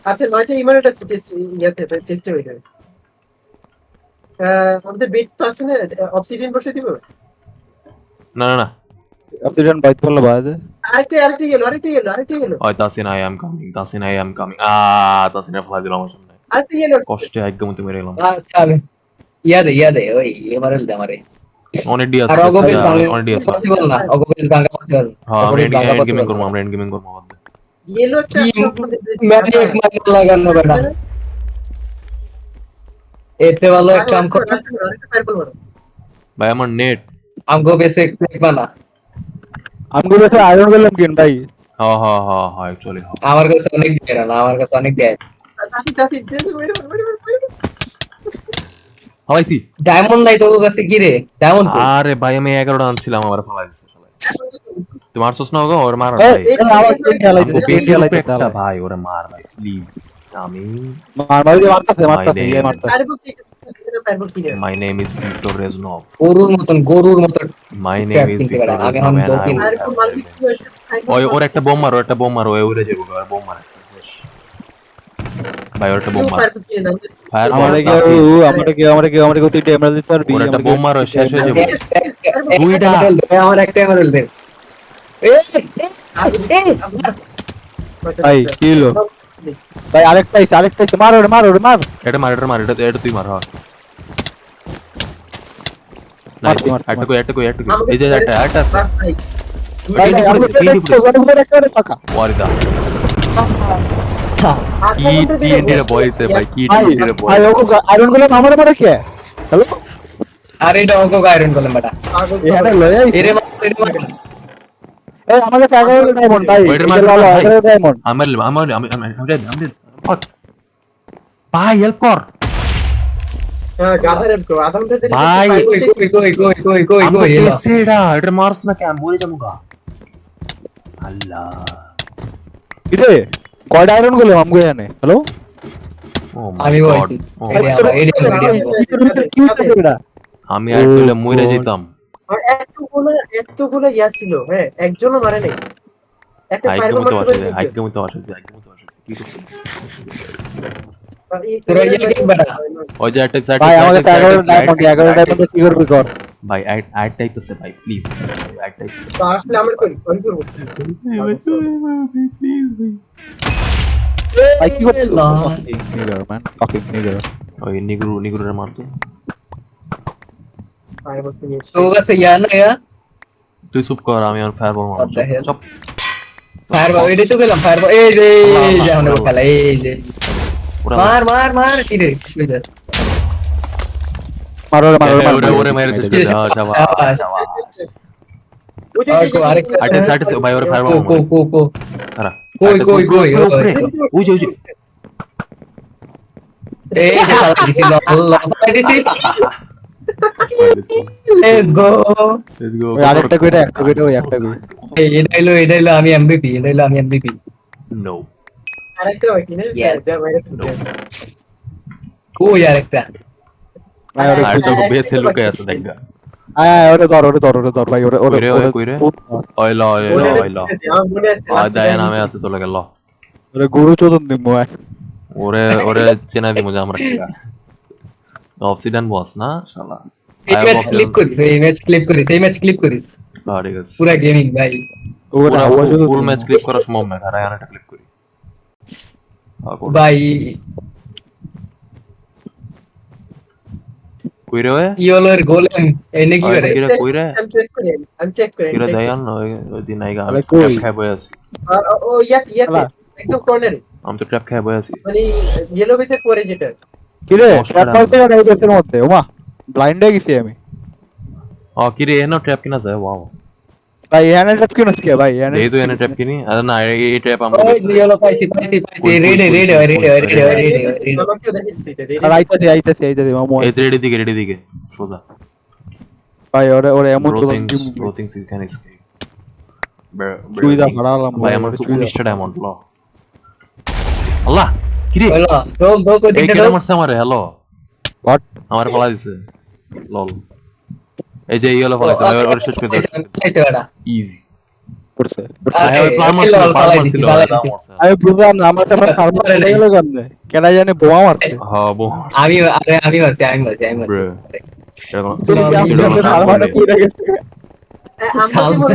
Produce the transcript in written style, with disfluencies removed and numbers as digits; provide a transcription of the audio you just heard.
আচ্ছা 9টা ইমারেট আছে ইয়াতে চেস্টে হইলে। আমাদের বেড তো আছে না, অবসিডিয়ান বসে দিব। না না না, অবসিডিয়ান বাইট করলে বাদ। আরেকটা গেল। ওই Tasin I am coming, Tasin I am coming. তাসিনের ফেলা দিলাম আমার সামনে। আরেকটা গেল। কষ্টে আজ্ঞামতি মেরে গেলাম। আচ্ছা আমি ইয়াদে ওই এমারেল দে আমারে। অনেক ডি আছে, আর অগোবিল অনেক ডি আছে। পসিবল না, অগোবিল ভাঙা পসিবল। হ্যাঁ আমরা অগোবিল ভাঙা এন্ড গেমিং পসিবল করবো, না। আমরা এন্ড গেমিং করবো বাদ দে। গেল একটা কি আছে আমাদের ম্যাজিক মাইক লাগানো বেটা। এতে ভালো এক কাম কর, আরেকটা ফায়ারবল মারো। ভাই আমার নেট। আমগো বেসে ক্লিক বানা। আমগো কাছে আয়রন গেলাম কেন ভাই? হ্যাঁ অ্যাকচুয়ালি হ্যাঁ। আমার কাছে অনেক দেয় না, আমার কাছে অনেক দেয়। তাসি ওয়েট। হালাইছি। ডায়মন্ড নাই তোর কাছে কি রে? ডায়মন্ড কই? আরে ভাই আমি 11টা আনছিলাম, আমার ফেলাই দিছে শালা। তুই মারছস না ওগো, ওর মার এই ভাই। আমার ইন্ডিয়া লাইতে, আমগো ইন্ডিয়া লাইতে একটা তাহলে। ভাই ওরে মার ভাই প্লিজ। আমি মার মার মারতাছে ইয়ে মারতাছে। My name is Victor Reznov. গরুর মতন মাই নেম ইজ কিনতে ভিক্টর পারে। আমি রেজনভ এখন এন্ড আই দৌড় উইল ওই ওর একটা বোম মারো, একটা বোম মারো, ওই উড়ে যাবো, আর বোম মারো। ভাই ওর একটা বোম মারো। ফায়ার আমারে কেউ তিনটে এমরাল্ড দিতে পারবি? ওর একটা বোম মারো, শেষ হয়ে যাবে। দুইটা আমার একটা এমারেল দে। ভাই কি হলো? ভাই আরেকটা মার ওরে মার। এটা মার, এটা তুই মার। হ্যাঁ মারছি, নাইস। মারছি, একটা কই। এই যে একটা আছে। ভাই আরেকটা টাকা। ওয়ারিদা আচ্ছা কি এন্ডিরে বয়সে ভাই, কি ভাই এন্ডিরে ভাই বয়স। ওকে আয়রন গেলাম আমারে মারে কে? হ্যালো আর এটা ওগো আয়রন করলাম বেটা। এখানে লয় এরে মার। এই আমাদের 11 ডায়মন্ড ভাই। ওইটার এই মার, লালো ভাই। 11 ডায়মন্ড। আমি ভাই হেল্প কর ভাই। কই এলো। এটা মারছ না কেন, মরে যাবো গা। আল্লাহ কিরে কয়টা আয়রন গেলাম আমগো এখানে? হ্যালো ও আমি মাই গড। বলছি কি হচ্ছে এটা? আমি আর তুলে মরে যেতাম। এতগুলো ইয়া ছিল, হ্যাঁ একজনও মারে নাই। একটা ফায়ারবল মারতে পারে নাই। আইকে মতো কি করছিস? তোরা ইয়া কি বেটা? ওই যে একটা সাইড ভাই আমাকে 11 ডায়মন্ড কি করবি কর? ভাই আইট টাইতেছে ভাই প্লিজ। আইট টাইতেছে তো আসলে আমরা করি করবো। ভাই কি করছিস? না। নিগার ম্যান ফুকিং নিগার। ওই নিগ্রুরে মারতো। ফায়ারবল নিয়ে এসে তোর কাছে ইয়া না ইয়া? তুই চুপ কর, আমি আর ফায়ারবল মারব। What the hell? চুপ। ফায়ারবল এই তো গেলাম ফায়ারবল এই যে আমরা খেলা এই যে মার কি রে কই যা মারো ওরে মেরে শেষ করে দাও। শাবাশ। ওই যে আরেকটা সাইড ভাই ওরে ফায়ারবল মারো। কো খারাপ। কই ওই যে এই যে শালা দিছি আল্লাহ দিছি লেটস গো লেটস গো। আরেকটা কইরা একটা কই। এই এটা হলো আমি এমভিপি নো আরেকটা হয় কি না? Yes. যা বাইরে কই আরেকটা আর তো বেসে লুকায় আছে দেখা। ওরে ধর ভাই ওরে কইরে ওইলা মনে আছে দায়া নামে আছে তো লাগে ল। ওরে গুরু চোদন দিমু ওরে চেনা দিমু যে আমরা কিরা অবসিডিয়ান বস না শালা। এই ম্যাচ ক্লিপ করিস ঠিক আছে। পুরা গেমিং ভাই ওরে আওয়াজ ফুল ম্যাচ ক্লিক করা সম্ভব না, আর আরেকটা ক্লিক করি। ভাই কইরে ওই ইওলোর গোলেম এনে কি করে কিরা কইরে আমি চেক করি কিরা দায়ান ওই দিন আইগা আরে ট্র্যাপ কই? খায় বই আছি। ও ইয়াতে একদম কর্নারে, আমি তো ট্র্যাপ খায় বই আছি। মানে ইয়েলো বেসের পরে যেটা। কি রে অষ্টম ট্র্যাপ করতে না এই দেশের মধ্যে ওমা ব্লাইন্ড হয়ে গেছি আমি কিরে এনো ট্র্যাপ কিনা যায়। ওয়াও ভাই এখানে ট্র্যাপ কিনো কি ভাই এখানে এই তো এনে ট্র্যাপ কিনি। আরে না এই ট্র্যাপ আমরা ওই ইওলো পাইছি রেড আমাকেও দেখিয়েছি এটা আর আইতাছি মামু এই রেডি দিকে সোজা। ভাই ওরে এমন ব্রো চোদন থিংস দিমু ইউ ক্যান এসকেপ। তুই যা হারালাম ভাই আমার তো 19টা ডায়মন্ড ল। আল্লাহ কিরে হলো তো কই এই দিতে কেন মারছে আমারে? হ্যালো হোয়াট আমার ফলা দিছে লল। এই যে ইয়েলো ফলা দিছে ওর শেষ করে দাও। দাও ইজি করছে আরে, ফার্মার এই ছিল, লল, ফার্মার পালাই দিছি, ছিল, পালাই এটা দিছি। মরছে। আমি বুঝলাম না আমার সামনে ফার্মার আরে, চলে গেল কেমনে কেডা জানে বোমা মারছে হ্যাঁ, বউ। আমি মারছি। Bro, এরকম- তুমি কি এটা আমার কোনো সামনে কাম ফার্মারে করে। পুড়ে গেছে আমরা কি সালমান- মনে